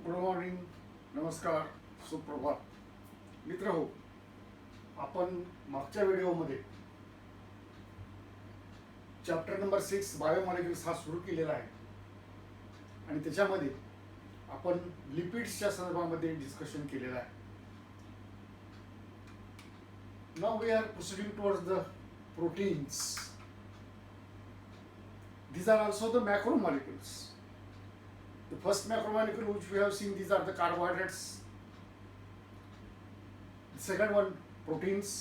Good morning, नमस्कार, सुप्रभात. मित्र हो, आपण मागच्या व्हिडिओमध्ये चॅप्टर नंबर 6 बायोमॉलिक्युल्स हा सुरू केलेला आहे आणि त्याच्यामध्ये आपण लिपिड्सच्या संदर्भामध्ये डिस्कशन केलेलं आहे. Now we are proceeding towards the proteins. These are also the macromolecules. The first macromolecule which we have seen, these are the carbohydrates. The second one, proteins,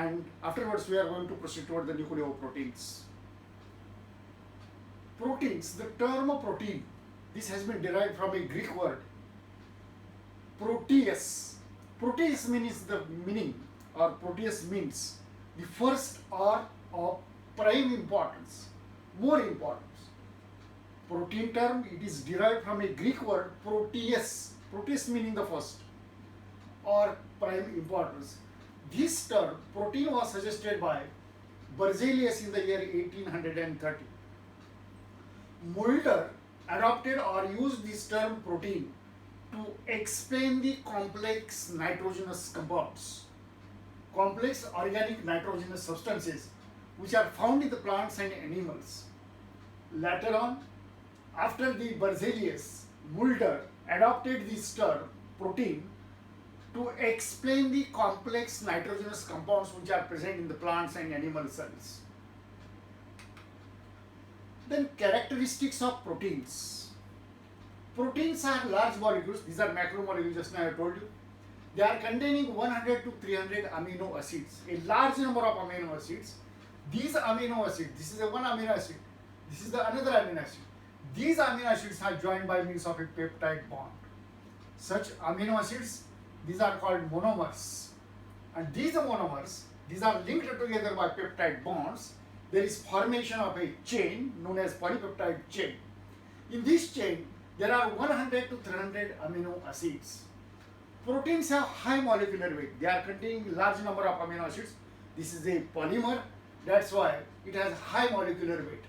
and afterwards we are going to proceed toward the nucleoproteins. Proteins, the term protein, this has been derived from a Greek word, proteus. Proteus means the meaning, or proteus means the first or of prime importance, more importance. Protein term, it is derived from a Greek word proteus. Proteus meaning the first or prime importance. This term protein was suggested by Berzelius in the year 1830. Mulder adopted or used this term protein to explain the complex nitrogenous compounds, complex organic nitrogenous substances which are found in the plants and animals. Later on, after the Berzelius, Mulder adopted this term protein to explain the complex nitrogenous compounds which are present in the plants and animal cells. Then characteristics of proteins. Proteins are large molecules. These are macromolecules, just now I told you. They are containing 100 to 300 amino acids, a large number of amino acids. These amino acids, this is a one amino acid, this is the another amino acid. These amino acids are joined by means of a peptide bond. Such amino acids, these are called monomers. And these monomers, these are linked together by peptide bonds. There is formation of a chain known as polypeptide chain. In this chain, there are 100 to 300 amino acids. Proteins have high molecular weight. They are containing large number of amino acids. This is a polymer. That's why it has high molecular weight.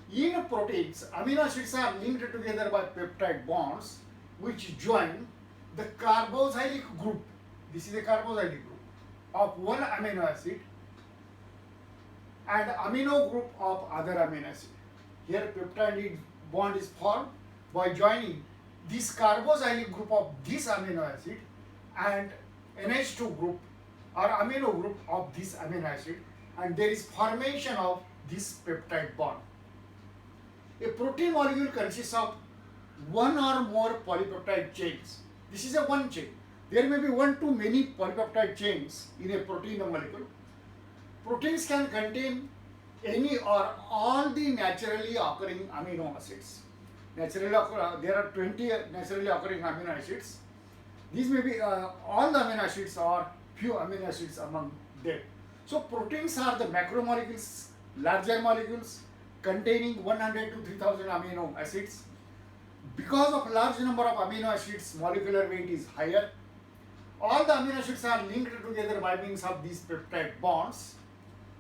In proteins, amino acids are linked together by peptide bonds which join the carboxylic group. This is a carboxylic group of one amino acid and amino group of other amino acid. Here peptide bond is formed by joining this carboxylic group of this amino acid and NH2 group or amino group of this amino acid, and there is formation of this peptide bond. A protein molecule consists of one or more polypeptide chains. This is a one chain. There may be one to many polypeptide chains in a protein molecule. Proteins can contain any or all the naturally occurring amino acids. There are 20 naturally occurring amino acids. These may be all the amino acids or few amino acids among them. So proteins are the macromolecules, larger molecules containing 100 to 3000 amino acids. Because of large number of amino acids, molecular weight is higher. All the amino acids are linked together by means of these peptide bonds.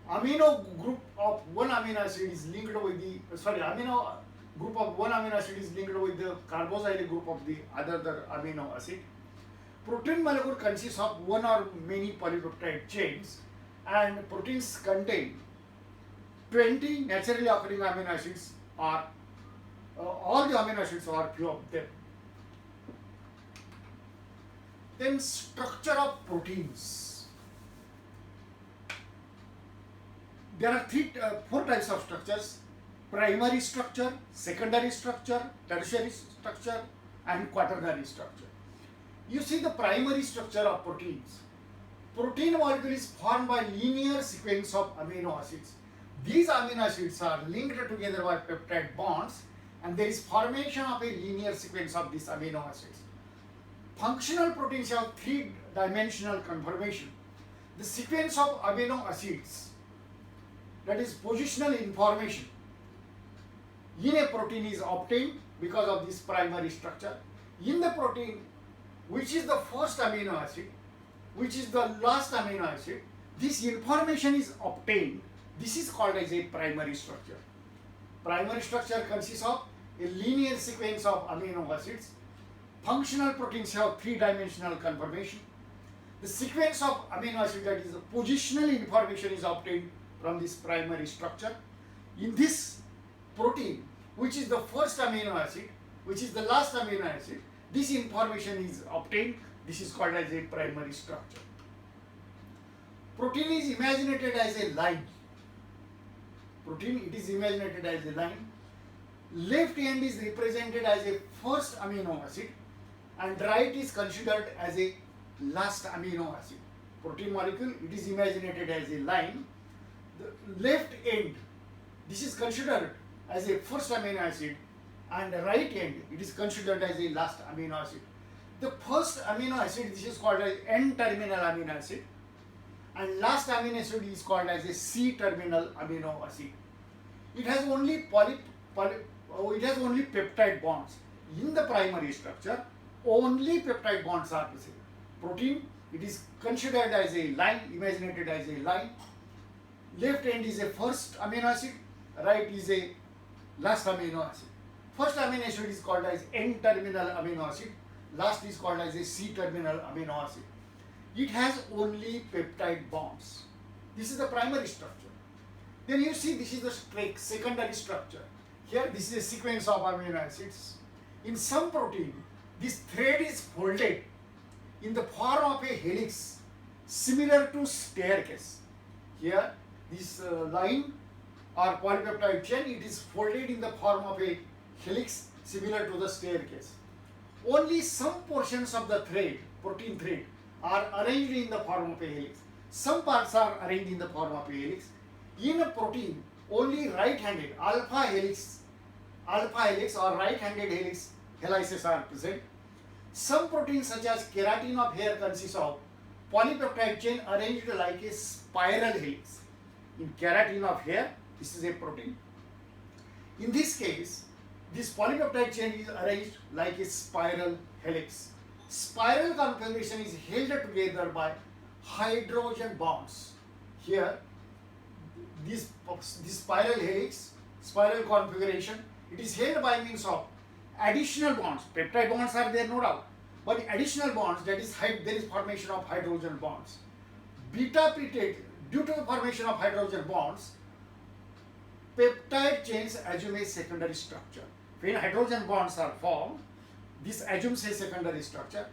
Amino group of one amino acid is linked with amino group of one amino acid is linked with the carboxylic group of the other amino acid. Protein molecule consists of one or many polypeptide chains, and proteins contain 20 naturally occurring amino acids or all the amino acids or few of them. Then structure of proteins. There are four types of structures: primary structure, secondary structure, tertiary structure, and quaternary structure. You see the primary structure of proteins. Protein molecule is formed by linear sequence of amino acids. These amino acids are linked together by peptide bonds, and there is formation of a linear sequence of these amino acids. Functional proteins have three-dimensional conformation. The sequence of amino acids, that is positional information, in a protein is obtained because of this primary structure. In the protein, which is the first amino acid, which is the last amino acid, this information is obtained. This is called as a primary structure. Primary structure consists of a linear sequence of amino acids. Functional proteins have three-dimensional conformation. The sequence of amino acid, that is positional information, is obtained from this primary structure. In this protein, which is the first amino acid, which is the last amino acid, this information is obtained. This is called as a primary structure. Protein is imaginated as a line. Protein, it is imaginated as a line. Left end is represented as a first amino acid and right is considered as a last amino acid. Protein molecule, it is imaginated as a line. The left end, this is considered as a first amino acid, and the right end, it is considered as a last amino acid. The first amino acid, this is called as N-terminal amino acid, and last amino acid is called as a C-terminal amino acid. It has only peptide bonds. In the primary structure, only peptide bonds are present. Protein, it is considered as a line, imaginated as a line. Left end is a first amino acid, right is a last amino acid. First amino acid is called as N-terminal amino acid, last is called as a C-terminal amino acid. It has only peptide bonds. This is the primary structure. Then you see this is the secondary structure. Here this is a sequence of amino acids. In some protein, this thread is folded in the form of a helix similar to staircase. Here this line or polypeptide chain, it is folded in the form of a helix similar to the staircase. Only some portions of the thread, protein thread, are arranged in the form of a helix. Some parts are arranged in the form of a helix. In a protein, only right-handed alpha helix or right-handed helix helices are present. Some proteins such as keratin of hair consists of polypeptide chain arranged like a spiral helix. In keratin of hair, this is a protein. In this case, this polypeptide chain is arranged like a spiral helix. Spiral configuration is held together by hydrogen bonds. Here, this spiral helix, spiral configuration, it is held by means of additional bonds. Peptide bonds are there, no doubt, but additional bonds, that is, there is formation of hydrogen bonds. Beta peptide, due to the formation of hydrogen bonds, peptide chains assume a secondary structure. When hydrogen bonds are formed, this assumes a secondary structure.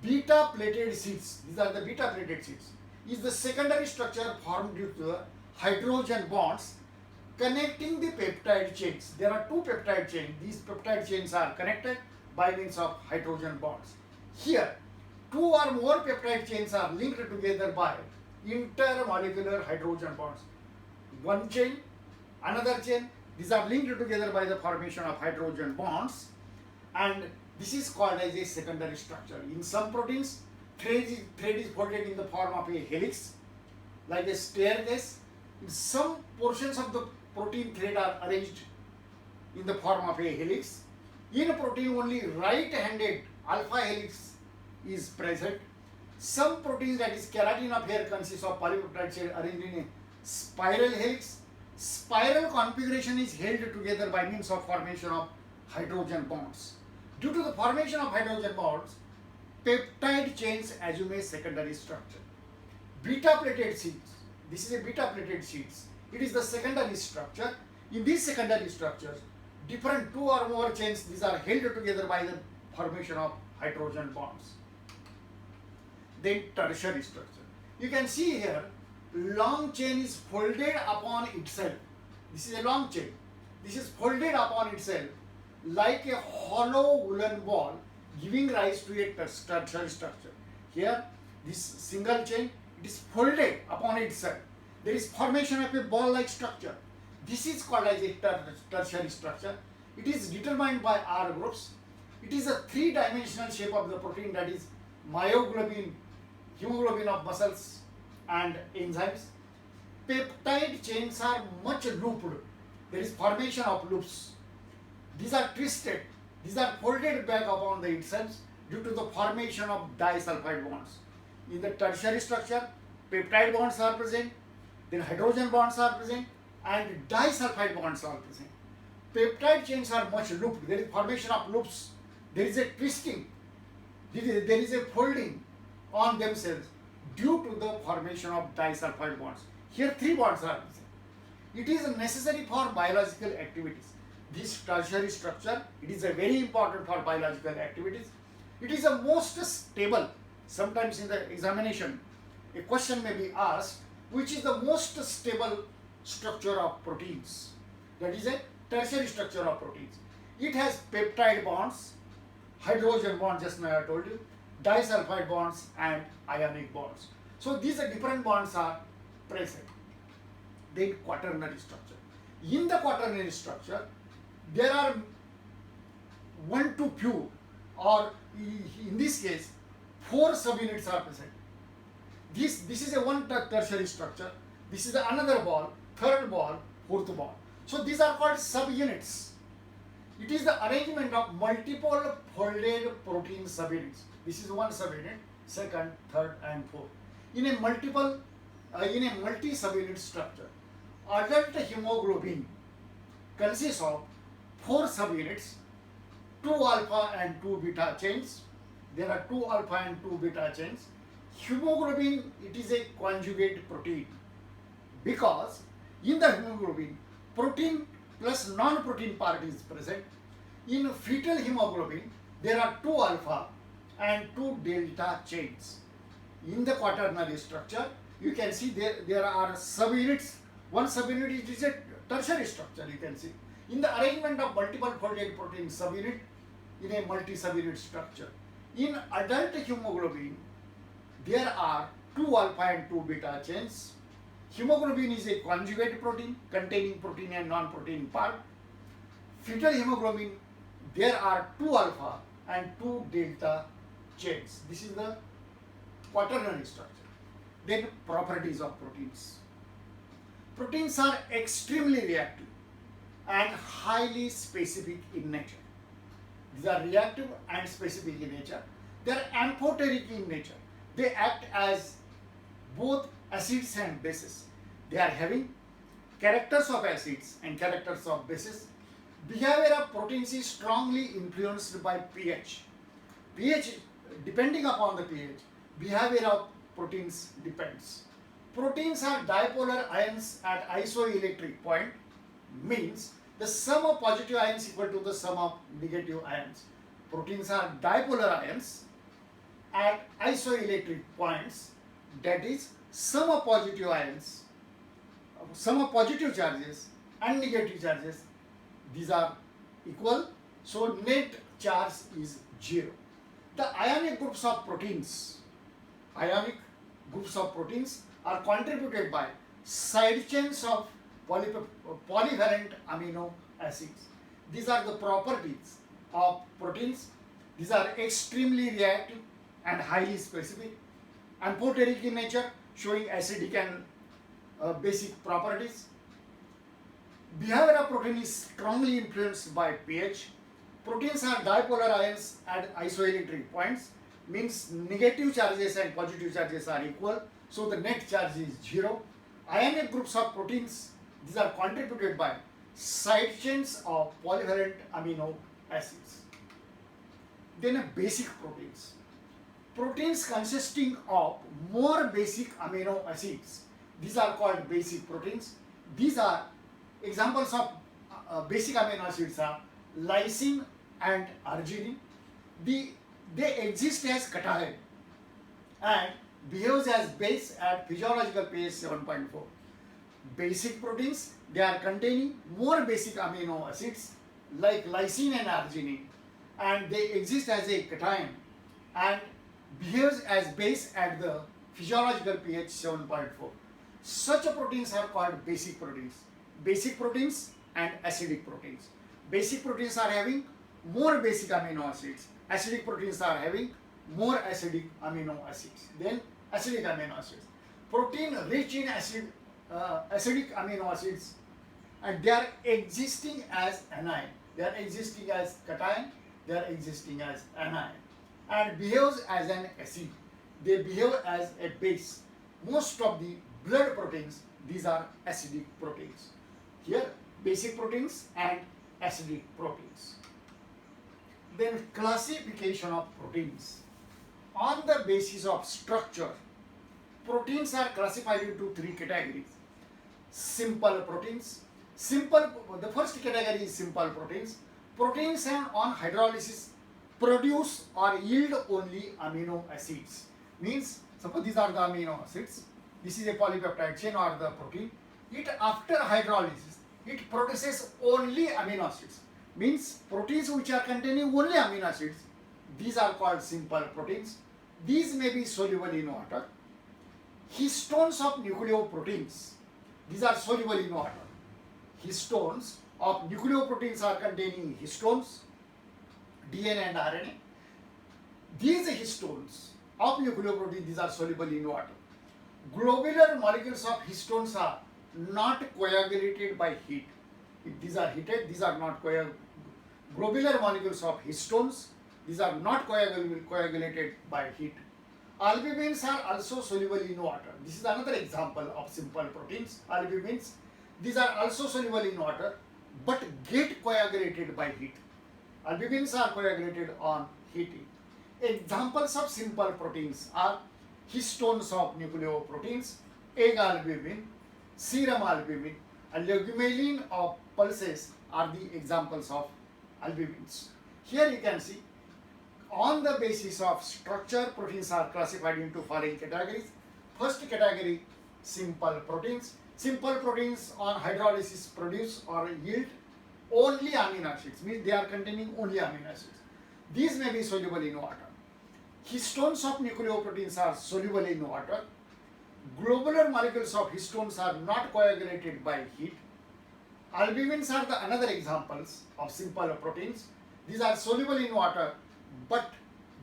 Beta plated sheets, these are the beta plated sheets, is the secondary structure formed due to the hydrogen bonds connecting the peptide chains. There are two peptide chains. These peptide chains are connected by means of hydrogen bonds. Here, two or more peptide chains are linked together by intermolecular hydrogen bonds. One chain, another chain, these are linked together by the formation of hydrogen bonds, and this is called as a secondary structure. In some proteins, thread is folded in the form of a helix, like a staircase. In some portions of the protein thread are arranged in the form of a helix. In a protein, only right-handed alpha helix is present. Some proteins, that is keratin of hair, consists of polypeptide chain arranged in a spiral helix. Spiral configuration is held together by means of formation of hydrogen bonds. Due to the formation of hydrogen bonds, peptide chains assume a secondary structure. Beta plated sheets, this is a beta plated sheets. It is the secondary structure. In these secondary structures, different two or more chains, these are held together by the formation of hydrogen bonds. Then tertiary structure. You can see here, long chain is folded upon itself. This is a long chain. This is folded upon itself like a hollow woolen ball, giving rise to a tertiary structure. Here, this single chain, it is folded upon itself. There is formation of a ball-like structure. This is called as a tertiary structure. It is determined by R groups. It is a three-dimensional shape of the protein, that is myoglobin, hemoglobin of muscles and enzymes. Peptide chains are much looped. There is formation of loops. These are twisted. These are folded back upon the itself due to the formation of disulfide bonds. In the tertiary structure, peptide bonds are present, then hydrogen bonds are present, and disulfide bonds are present. Peptide chains are much looped. There is formation of loops. There is a twisting. There is a folding on themselves due to the formation of disulfide bonds. Here three bonds are present. It is necessary for biological activities. This tertiary structure, it is a very important for biological activities. It is the most stable. Sometimes in the examination, a question may be asked, which is the most stable structure of proteins? That is a tertiary structure of proteins. It has peptide bonds, hydrogen bonds, just now I told you, disulfide bonds and ionic bonds. So these are different bonds are present. Then quaternary structure. In the quaternary structure, there are one to few, or in this case, 4 subunits are present. This is a one tertiary structure. This is another ball, third ball, fourth ball. So these are called subunits. It is the arrangement of multiple folded protein subunits. This is one subunit, second, third, and fourth. In a multi-subunit structure, adult hemoglobin consists of 4 subunits, 2 alpha and 2 beta chains. There are 2 alpha and 2 beta chains. Hemoglobin, it is a conjugate protein because in the hemoglobin, protein plus non-protein part is present. In fetal hemoglobin, there are 2 alpha and 2 delta chains. In the quaternary structure, you can see there are subunits. One subunit is a tertiary structure, you can see. In the arrangement of multiple folded protein subunit in a multi-subunit structure. In adult hemoglobin, there are 2 alpha and 2 beta chains. Hemoglobin is a conjugate protein containing protein and non-protein part. Fetal hemoglobin, there are 2 alpha and 2 delta chains. This is the quaternary structure. Then properties of proteins. Proteins are extremely reactive and highly specific in nature. These are reactive and specific in nature. They are amphoteric in nature. They act as both acids and bases. They are having characters of acids and characters of bases. Behavior of proteins is strongly influenced by pH. pH, depending upon the pH, behavior of proteins depends. Proteins are dipolar ions at isoelectric point, means the sum of positive ions equal to the sum of negative ions. Proteins are dipolar ions at isoelectric points, that is sum of positive ions, sum of positive charges and negative charges, these are equal, so net charge is 0. The ionic groups of proteins are contributed by side chains of polyvalent amino acids. These are the properties of proteins. These are extremely reactive and highly specific. Amphoteric in nature, showing acidic and basic properties. Behavior of protein is strongly influenced by pH. Proteins are dipolar ions at isoelectric points, means negative charges and positive charges are equal, so the net charge is 0. Ionic groups of proteins, these are contributed by side chains of polyvalent amino acids. Then basic proteins. Proteins consisting of more basic amino acids, these are called basic proteins. These are examples of basic amino acids are lysine and arginine. They exist as cation and behaves as base at physiological pH 7.4. Basic proteins, they are containing more basic amino acids like lysine and arginine, and they exist as a cation and behaves as base at the physiological pH 7.4. Such proteins are called basic proteins. Basic proteins and acidic proteins. Basic proteins are having more basic amino acids. Acidic proteins are having more acidic amino acids. Then acidic amino acids. Protein rich in acidic amino acids, and they are existing as anion. They are existing as cation. They are existing as anion, and behaves as an acid. They behave as a base. Most of the blood proteins, these are acidic proteins. Here, basic proteins and acidic proteins. Then classification of proteins. On the basis of structure, proteins are classified into three categories. Simple proteins. The first category is simple proteins. Proteins and on hydrolysis produce or yield only amino acids. Means, suppose these are the amino acids. This is a polypeptide chain or the protein. It after hydrolysis, it produces only amino acids. Means proteins which are containing only amino acids, these are called simple proteins. These may be soluble in water. Histones of nucleoproteins, these are soluble in water. Histones of nucleoproteins are containing histones, DNA and RNA. These histones of nucleoproteins, these are soluble in water. Globular molecules of histones are not coagulated by heat. If these are heated, these are not globular molecules of histones, these are not coagulated by heat. Albumins are also soluble in water. This is another example of simple proteins. Albumins, these are also soluble in water but get coagulated by heat. Albumins are coagulated on heating. Examples of simple proteins are histones of nucleoproteins, egg albumin, serum albumin, and legumelin of pulses are the examples of albumins. Here you can see, on the basis of structure, proteins are classified into following categories. First category, simple proteins. Simple proteins on hydrolysis produce or yield only amino acids, means they are containing only amino acids. These may be soluble in water. Histones of nucleoproteins are soluble in water. Globular molecules of histones are not coagulated by heat. Albumins are the another examples of simple proteins. These are soluble in water but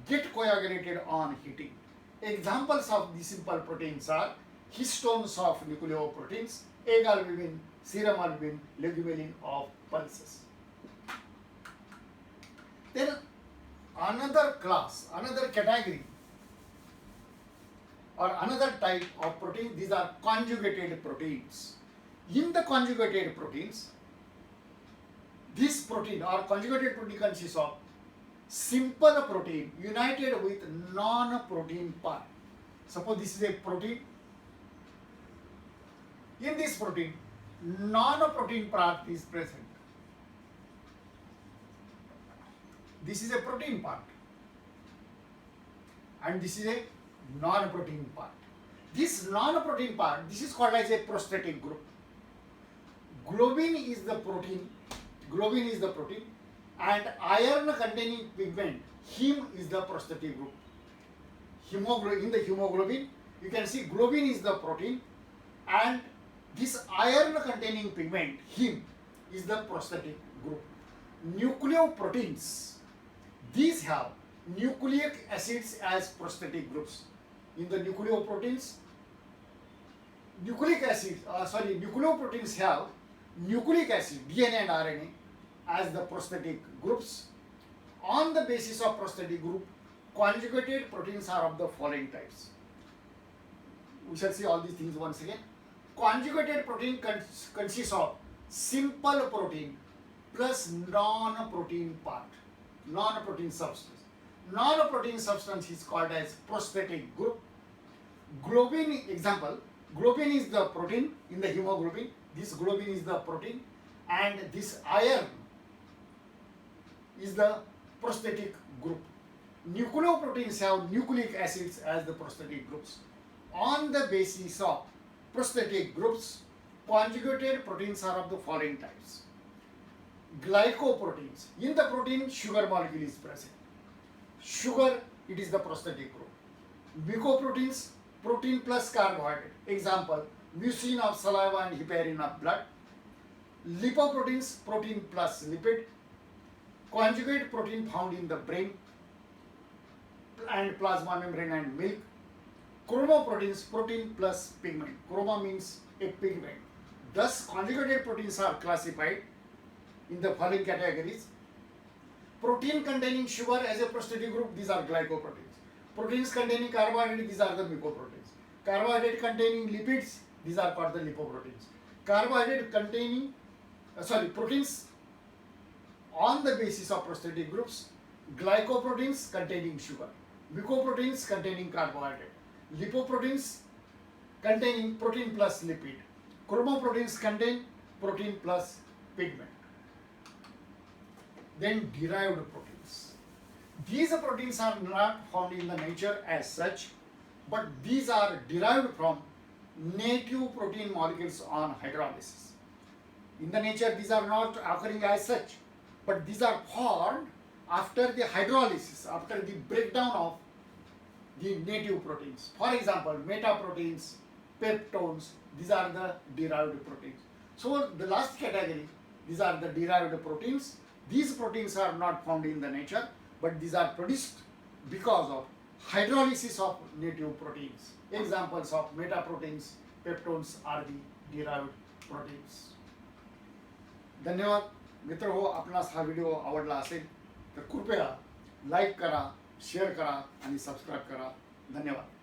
get coagulated on heating. Examples of the simple proteins are histones of nucleoproteins, egg albumin, serum albumin, legumelin of pulses. Then another class, another category or another type of protein, these are conjugated proteins. In the conjugated proteins, this protein or conjugated protein consists of simple protein united with non-protein part. Suppose this is a protein. In this protein, non-protein part is present. This is a protein part and this is a non-protein part. This non-protein part, this is called as a prosthetic group. Globin is the protein, and iron containing pigment, heme, is the prosthetic group. In the hemoglobin, you can see globin is the protein and this iron containing pigment, heme, is the prosthetic group. Nucleoproteins, these have nucleic acids as prosthetic groups. In the nucleoproteins, nucleoproteins have nucleic acid, DNA and RNA, as the prosthetic groups. On the basis of prosthetic group, conjugated proteins are of the following types. We shall see all these things once again. Conjugated protein consists of simple protein plus non-protein part, non-protein substance. Non-protein substance is called as prosthetic group. Globin, example, globin is the protein in the hemoglobin. This globin is the protein and this iron is the prosthetic group. Nucleoproteins have nucleic acids as the prosthetic groups. On the basis of prosthetic groups, conjugated proteins are of the following types. Glycoproteins. In the protein, sugar molecule is present. Sugar, it is the prosthetic group. Mucoproteins, protein plus carbohydrate. Example, mucin of saliva and heparin of blood. Lipoproteins, protein plus lipid. Conjugate protein found in the brain and plasma membrane and milk. Chromoproteins, protein plus pigment. Chroma means a pigment. Thus, conjugated proteins are classified in the following categories. Protein containing sugar as a prosthetic group, these are glycoproteins. Proteins containing carbohydrate, these are the mucoproteins. Carbohydrate containing lipids, these are called the lipoproteins. Carbohydrate containing, proteins on the basis of prosthetic groups, glycoproteins containing sugar. Mucoproteins containing carbohydrate, lipoproteins containing protein plus lipid, chromoproteins contain protein plus pigment. Then derived proteins. These proteins are not found in the nature as such, but these are derived from native protein molecules on hydrolysis. In the nature, these are not occurring as such, but these are formed after the hydrolysis, after the breakdown of the native proteins. For example, metaproteins, peptones, these are the derived proteins. So the last category, these are the derived proteins. These proteins are not found in the nature, but these are produced because of hydrolysis of native proteins. Examples of metaproteins, peptones are the derived proteins. धन्यवाद मित्र हो. आपणास हा video आवडला असेल तर कृपया like करा, share करा आणि सबस्क्राईब करा. धन्यवाद.